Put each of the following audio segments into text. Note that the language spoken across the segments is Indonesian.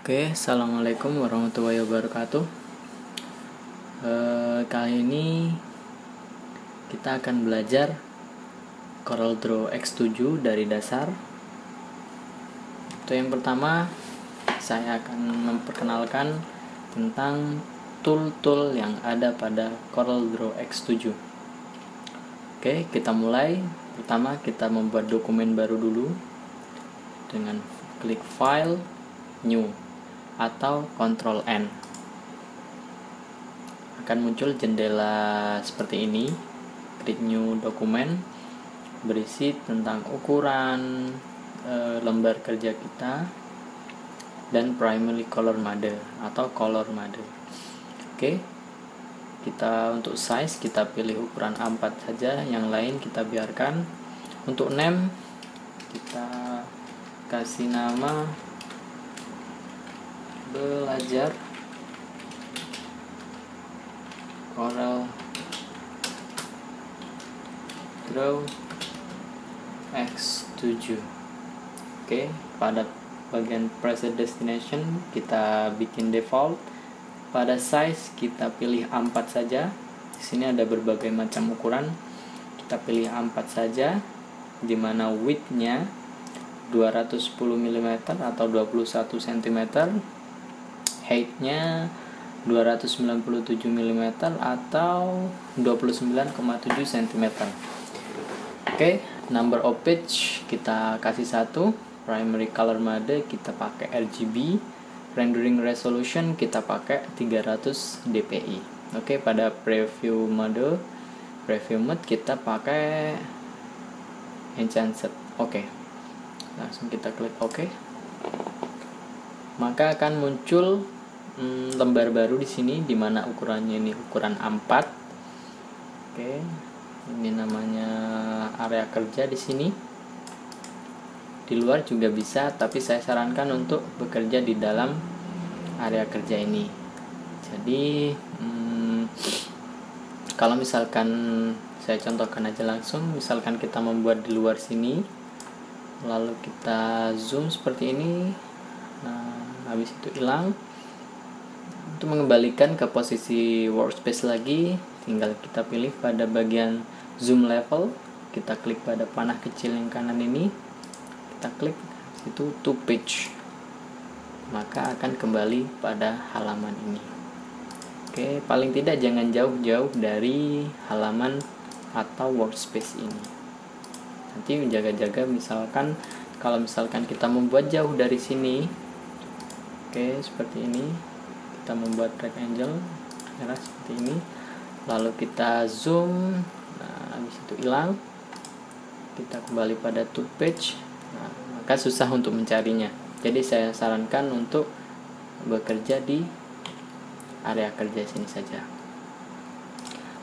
Oke, assalamualaikum warahmatullahi wabarakatuh. Kali ini kita akan belajar CorelDRAW X7 dari dasar. Untuk yang pertama, saya akan memperkenalkan tentang tool-tool yang ada pada CorelDRAW X7. Oke, kita mulai. Pertama, kita membuat dokumen baru dulu dengan klik File, New, atau Ctrl N. Akan muncul jendela seperti ini. Klik New Dokumen, berisi tentang ukuran lembar kerja kita dan primary color mode atau color mode. Oke, kita untuk size kita pilih ukuran A4 saja, yang lain kita biarkan. Untuk name kita kasih nama belajar CorelDRAW X7. Oke, pada bagian preset destination kita bikin default. Pada size kita pilih A4 saja. Di sini ada berbagai macam ukuran. Kita pilih A4 saja, di mana width-nya 210 mm atau 21 cm, height-nya 297 mm atau 29,7 cm. Oke, number of page kita kasih 1, primary color mode kita pakai RGB, rendering resolution kita pakai 300 dpi. Oke, pada preview mode kita pakai enhanced. Oke, langsung kita klik OK. Maka akan muncul lembar baru di sini, di mana ukurannya ini ukuran A4. Oke, ini namanya area kerja di sini. Di luar juga bisa, tapi saya sarankan untuk bekerja di dalam area kerja ini. Jadi kalau misalkan saya contohkan aja langsung, misalkan kita membuat di luar sini, lalu kita zoom seperti ini. Nah, habis itu hilang. Untuk mengembalikan ke posisi workspace lagi, tinggal kita pilih pada bagian zoom level, kita klik pada panah kecil yang kanan ini, kita klik itu to page, maka akan kembali pada halaman ini. Oke, paling tidak jangan jauh-jauh dari halaman atau workspace ini. Nanti menjaga-jaga misalkan kalau misalkan kita membuat jauh dari sini, oke, seperti ini, kita membuat rectangle merah seperti ini, lalu kita zoom, nah habis itu hilang, kita kembali pada to page, nah, maka susah untuk mencarinya. Jadi saya sarankan untuk bekerja di area kerja sini saja.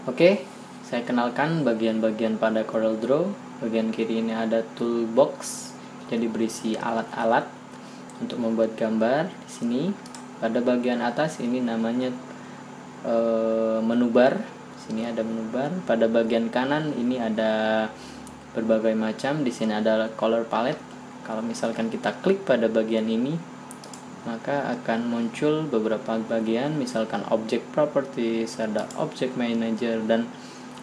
Oke, saya kenalkan bagian-bagian pada CorelDRAW. Bagian kiri ini ada toolbox, jadi berisi alat-alat untuk membuat gambar di sini. Pada bagian atas ini namanya menu bar. Sini ada menu bar. Pada bagian kanan ini ada berbagai macam. Di sini ada color palette. Kalau misalkan kita klik pada bagian ini, maka akan muncul beberapa bagian, misalkan object properties, ada object manager dan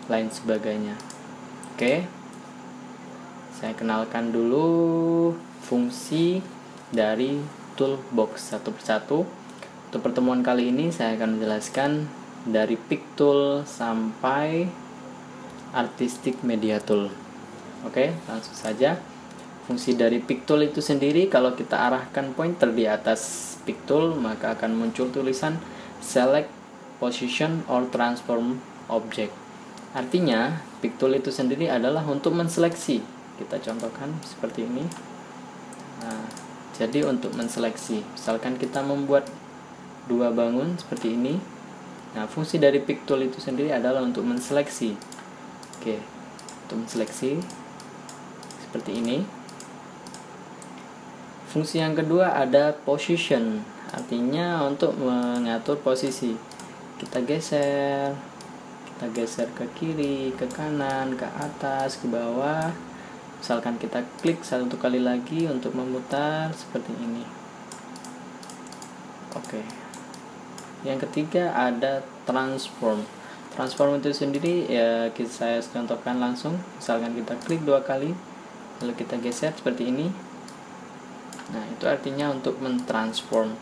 lain sebagainya. Oke, saya kenalkan dulu fungsi dari toolbox satu persatu. Untuk pertemuan kali ini saya akan menjelaskan dari pick tool sampai artistic media tool. Oke, langsung saja. Fungsi dari pick tool itu sendiri, kalau kita arahkan pointer di atas pick tool, maka akan muncul tulisan select position or transform object. Artinya pick tool itu sendiri adalah untuk menseleksi. Kita contohkan seperti ini. Nah, jadi untuk menseleksi, misalkan kita membuat dua bangun seperti ini. Nah, fungsi dari pick tool itu sendiri adalah untuk menseleksi. Oke, untuk menseleksi seperti ini. Fungsi yang kedua ada position, artinya untuk mengatur posisi. Kita geser ke kiri, ke kanan, ke atas, ke bawah. Misalkan kita klik satu kali lagi untuk memutar seperti ini. Oke. Yang ketiga ada transform. Transform itu sendiri ya saya contohkan langsung. Misalkan kita klik 2 kali, lalu kita geser seperti ini. Nah, itu artinya untuk mentransform,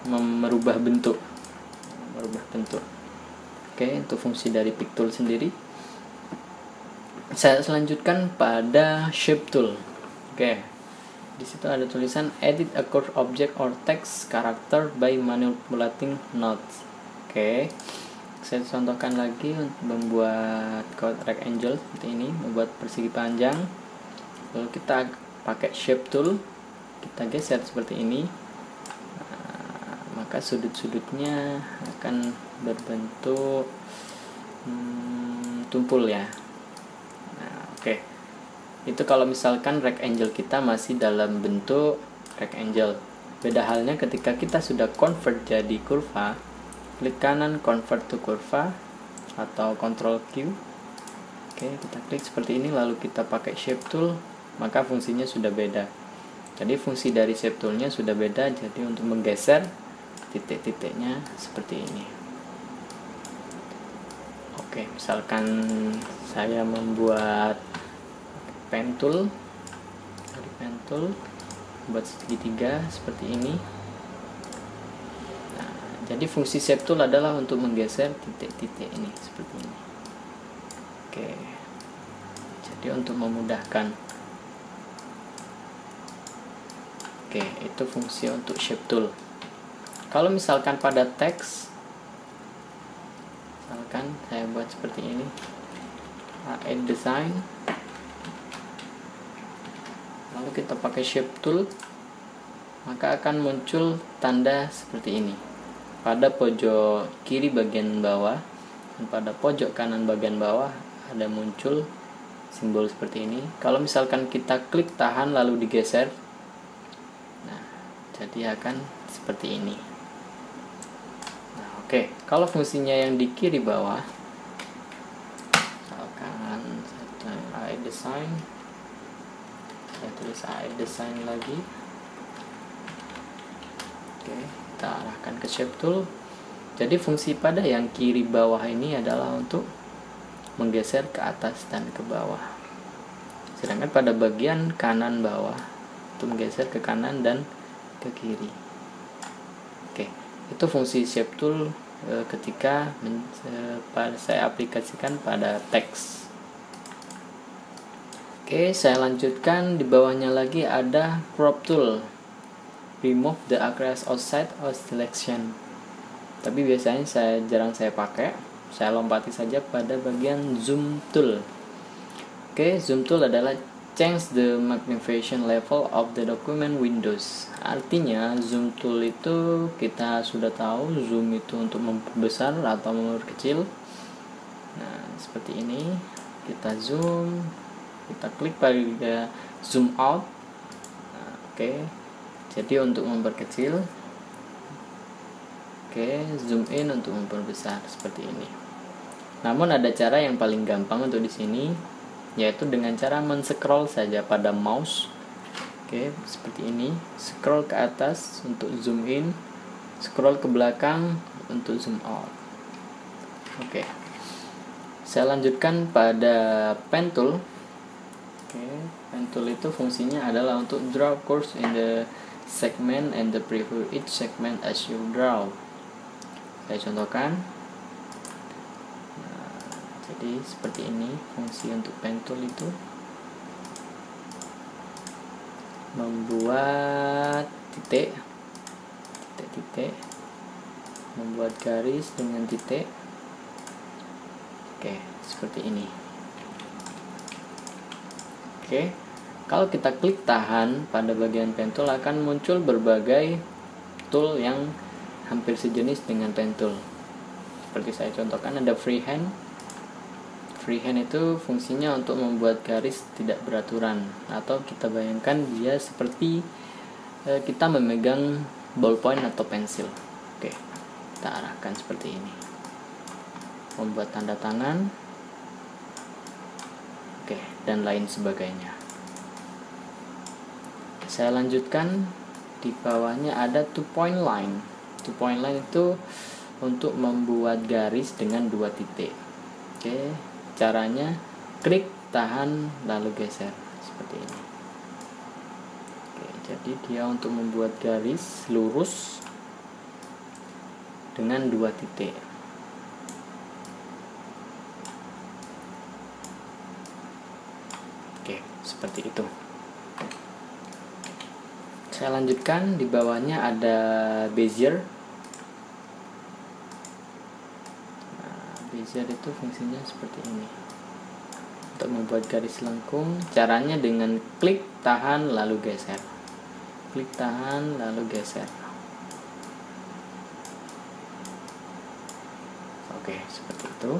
merubah bentuk. Oke, untuk fungsi dari pick tool sendiri. Saya selanjutkan pada shape tool. Oke. Di situ ada tulisan edit a curved object or text character by manipulating nodes. Oke. Saya contohkan lagi untuk membuat rectangle seperti ini, membuat persegi panjang. Lalu kita pakai shape tool, kita geser seperti ini. Maka sudut-sudutnya akan berbentuk tumpul ya. Nah, oke. Itu kalau misalkan rectangle kita masih dalam bentuk rectangle. Beda halnya ketika kita sudah convert jadi kurva, klik kanan convert to kurva atau Ctrl Q. Oke, kita klik seperti ini lalu kita pakai shape tool, maka fungsinya sudah beda. Jadi fungsi dari shape toolnya sudah beda, jadi untuk menggeser titik-titiknya seperti ini. Oke, misalkan saya membuat pen tool, dari pen tool buat segitiga seperti ini. Nah, jadi fungsi shape tool adalah untuk menggeser titik-titik ini seperti ini. Oke, jadi untuk memudahkan. Oke, itu fungsi untuk shape tool. Kalau misalkan pada teks, misalkan saya buat seperti ini, add design, lalu kita pakai shape tool, maka akan muncul tanda seperti ini pada pojok kiri bagian bawah dan pada pojok kanan bagian bawah ada muncul simbol seperti ini. Kalau misalkan kita klik tahan lalu digeser, nah jadi akan seperti ini. Nah, oke. Kalau fungsinya yang di kiri bawah, misalkan add design, saya tulis add design lagi. Oke, kita arahkan ke shape tool. Jadi fungsi pada yang kiri bawah ini adalah untuk menggeser ke atas dan ke bawah, sedangkan pada bagian kanan bawah untuk menggeser ke kanan dan ke kiri. Oke, itu fungsi shape tool ketika saya aplikasikan pada teks. Oke, saya lanjutkan. Di bawahnya lagi ada crop tool. Remove the across outside of selection. Tapi biasanya jarang saya pakai. Saya lompati saja pada bagian zoom tool. Oke, zoom tool adalah change the magnification level of the document windows. Artinya zoom tool itu kita sudah tahu, zoom itu untuk memperbesar atau memperkecil. Nah, seperti ini. Kita zoom, kita klik pada zoom out. Nah, oke. Jadi untuk memperkecil. Oke, zoom in untuk memperbesar seperti ini. Namun ada cara yang paling gampang untuk di sini, yaitu dengan cara men-scroll saja pada mouse. Oke, seperti ini. Scroll ke atas untuk zoom in, scroll ke belakang untuk zoom out. Oke. Saya lanjutkan pada pen tool. Oke, pen tool itu fungsinya adalah untuk draw curves in the segment and the preview each segment as you draw. Saya contohkan. Nah, jadi seperti ini fungsi untuk pen tool itu, membuat titik, membuat garis dengan titik. Oke, seperti ini. Oke, kalau kita klik tahan pada bagian pen tool akan muncul berbagai tool yang hampir sejenis dengan pen tool. Seperti saya contohkan ada freehand. Freehand itu fungsinya untuk membuat garis tidak beraturan, atau kita bayangkan dia seperti kita memegang ballpoint atau pensil. Oke, kita arahkan seperti ini. Membuat tanda tangan. Oke, dan lain sebagainya. Saya lanjutkan. Di bawahnya ada 2 point line. to point line itu untuk membuat garis dengan 2 titik. Oke, caranya klik, tahan, lalu geser seperti ini. Oke, jadi dia untuk membuat garis lurus dengan 2 titik. Oke, seperti itu. Saya lanjutkan, di bawahnya ada bezier. Nah, bezier itu fungsinya seperti ini. Untuk membuat garis lengkung, caranya dengan klik, tahan, lalu geser. Klik, tahan, lalu geser. Oke, seperti itu.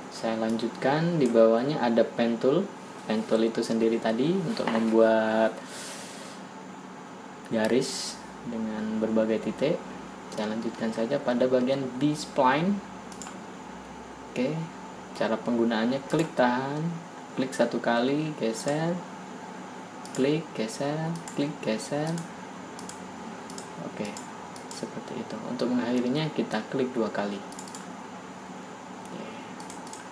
Saya lanjutkan, di bawahnya ada pen tool. Pen tool itu sendiri tadi untuk membuat garis dengan berbagai titik. Saya lanjutkan saja pada bagian B-spline. Oke, cara penggunaannya klik, tahan, klik 1 kali, geser, klik, geser, klik, geser. Oke, seperti itu. Untuk mengakhirinya kita klik 2 kali. Oke,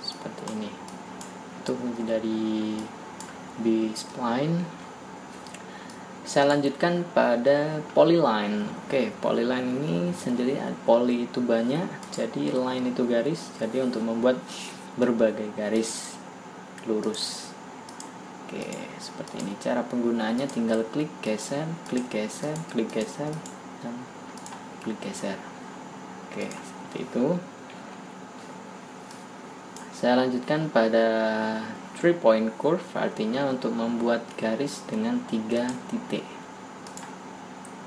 seperti ini. Itu fungsi dari B-spline. Saya lanjutkan pada polyline. Oke, polyline ini sendiri, poly itu banyak, jadi line itu garis. Jadi untuk membuat berbagai garis lurus. Oke, seperti ini. Cara penggunaannya tinggal klik, geser, klik, geser, klik, geser, dan klik, geser. Oke, seperti itu. Saya lanjutkan pada 3 point curve, artinya untuk membuat garis dengan 3 titik.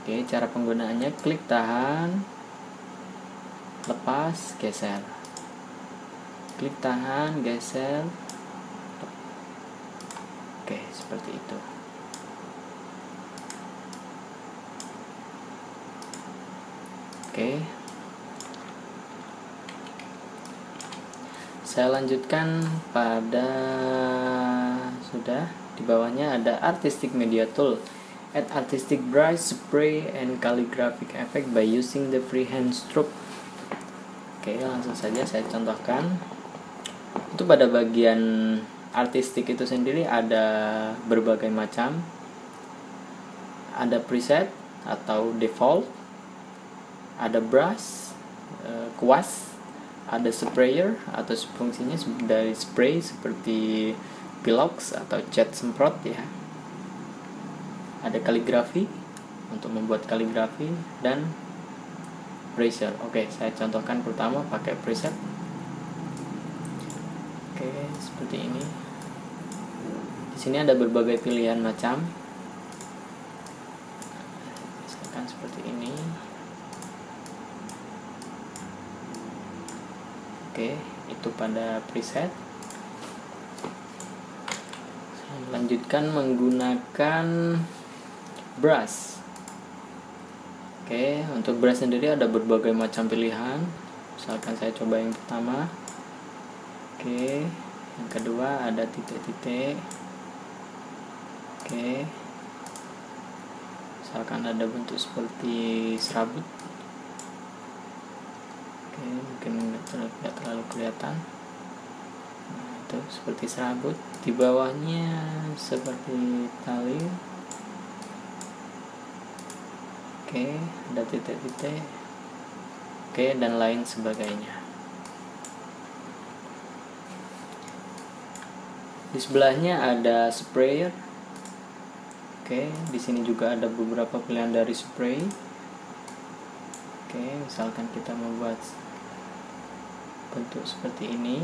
Oke, cara penggunaannya klik, tahan, lepas, geser. Klik, tahan, geser. Oke, seperti itu. Oke, saya lanjutkan pada di bawahnya ada artistic media tool. Add artistic brush, spray, and calligraphic effect by using the freehand stroke. Oke, langsung saja saya contohkan. Untuk pada bagian artistik itu sendiri ada berbagai macam. Ada preset atau default, ada brush, kuas, ada sprayer atau fungsinya dari spray seperti pilox atau cat semprot ya. Ada kaligrafi untuk membuat kaligrafi dan eraser. Oke, saya contohkan pertama pakai preset. Oke, seperti ini. Di sini ada berbagai pilihan macam. Misalkan seperti ini. Oke, itu pada preset. Saya lanjutkan menggunakan brush. Oke, untuk brush sendiri ada berbagai macam pilihan. Misalkan saya coba yang pertama. Oke, yang kedua ada titik-titik. Oke, misalkan ada bentuk seperti serabut. Oke, mungkin tidak terlalu kelihatan. Nah, itu seperti serabut. Di bawahnya seperti tali. Oke, ada titik-titik. Oke, dan lain sebagainya. Di sebelahnya ada sprayer. Oke, di sini juga ada beberapa pilihan dari spray. Oke, misalkan kita membuat bentuk seperti ini.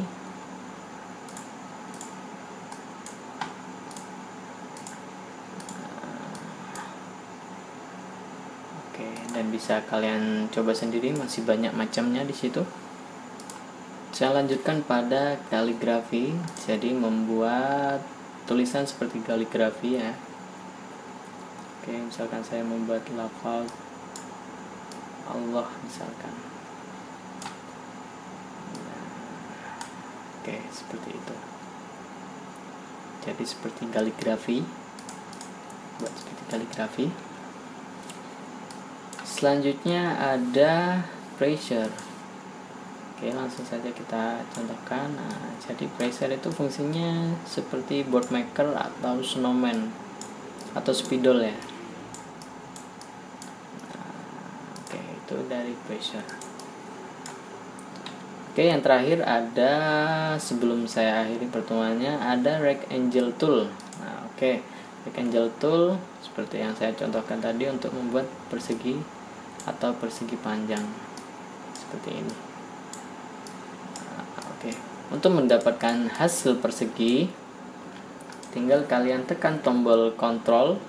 Oke, dan bisa kalian coba sendiri, masih banyak macamnya di situ. Saya lanjutkan pada kaligrafi, jadi membuat tulisan seperti kaligrafi ya. Oke, misalkan saya membuat lafaz Allah misalkan. Oke, seperti itu. Jadi seperti kaligrafi, buat seperti kaligrafi. Selanjutnya ada pressure. Oke, langsung saja kita contohkan. Nah, jadi pressure itu fungsinya seperti board maker atau snowman atau spidol ya. Nah, oke, itu dari pressure. Oke, yang terakhir ada, sebelum saya akhiri pertemuannya, ada rectangle tool. Nah, oke, rectangle tool seperti yang saya contohkan tadi untuk membuat persegi atau persegi panjang seperti ini. Oke, untuk mendapatkan hasil persegi, tinggal kalian tekan tombol Ctrl